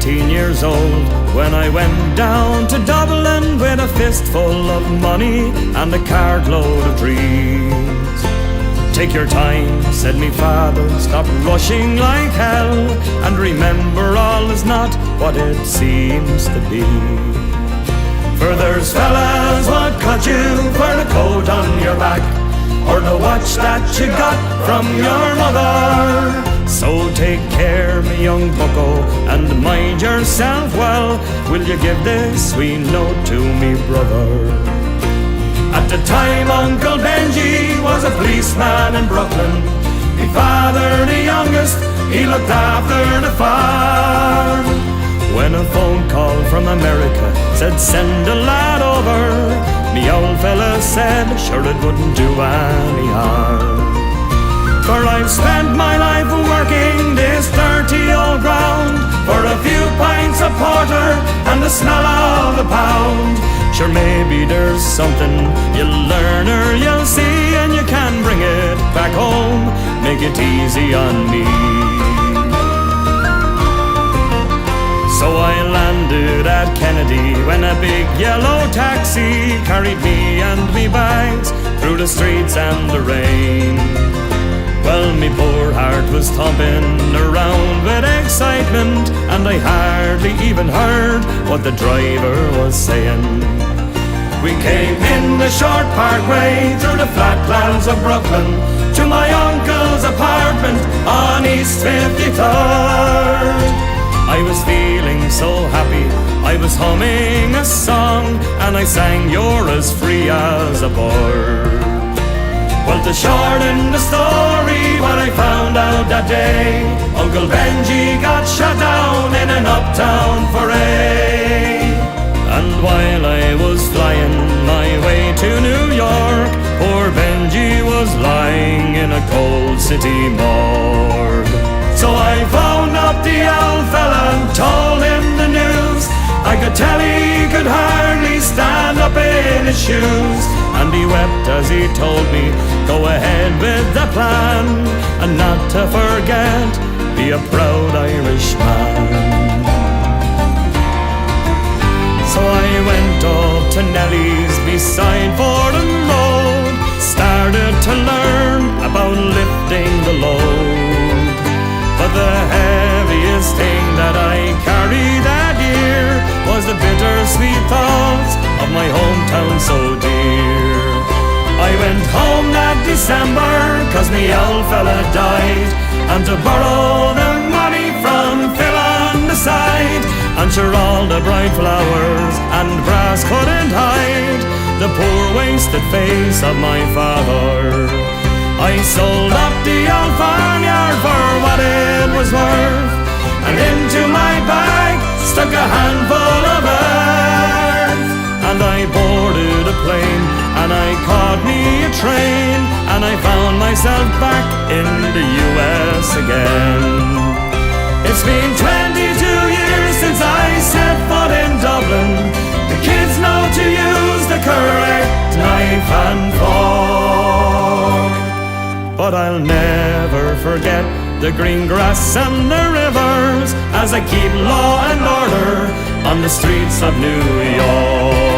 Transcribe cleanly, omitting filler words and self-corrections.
18 years old when I went down to Dublin with a fistful of money and a cartload of dreams. Take your time, said me father, stop rushing like hell, and remember all is not what it seems to be. For there's fellas what cut you for the coat on your back, or the watch that you got from your mother. So take care, me young bucko, and mind yourself well. Will you give this sweet note to me brother? At the time Uncle Benji was a policeman in Brooklyn. Me father, the youngest, he looked after the farm. When a phone call from America said send a lad over, me old fella said sure it wouldn't do any harm. For I've spent my life working this dirty old ground for a few pints of porter and the smell of the pound. Sure maybe there's something you'll learn or you'll see, and you can bring it back home, make it easy on me. So I landed at Kennedy when a big yellow taxi carried me and me bags through the streets and the rain. Well, me poor heart was thumping around with excitement, and I hardly even heard what the driver was saying. We came in the short parkway through the flat lands of Brooklyn to my uncle's apartment on East 53rd. I was feeling so happy, I was humming a song, and I sang You're as free as a bird. Well, to shorten the story, what I found out that day, Uncle Benji got shot down in an uptown foray. And while I was flying my way to New York, poor Benji was lying in a cold city morgue. So I phoned up the old fella and told him the news. I could tell he could hardly stand up in his shoes, and he wept as he told me, go ahead with the plan, and not to forget, be a proud Irish man. So I went up to Nelly's beside Fordham Road, started to learn about lifting the load. But the heaviest thing that I carried that year was the bittersweet thoughts of my hometown so dear. I went home that December, cause me old fella died, and to borrow the money from Phil on the side. And sure all the bright flowers and brass couldn't hide the poor wasted face of my father. I sold up the old farmyard for what it was worth, and into my bag stuck a handful of earth. And I boarded a plane, and I caught me a train, and I found myself back in the US again. It's been 22 years since I set foot in Dublin. The kids know to use the correct knife and fork, but I'll never forget the green grass and the rivers as I keep law and order on the streets of New York.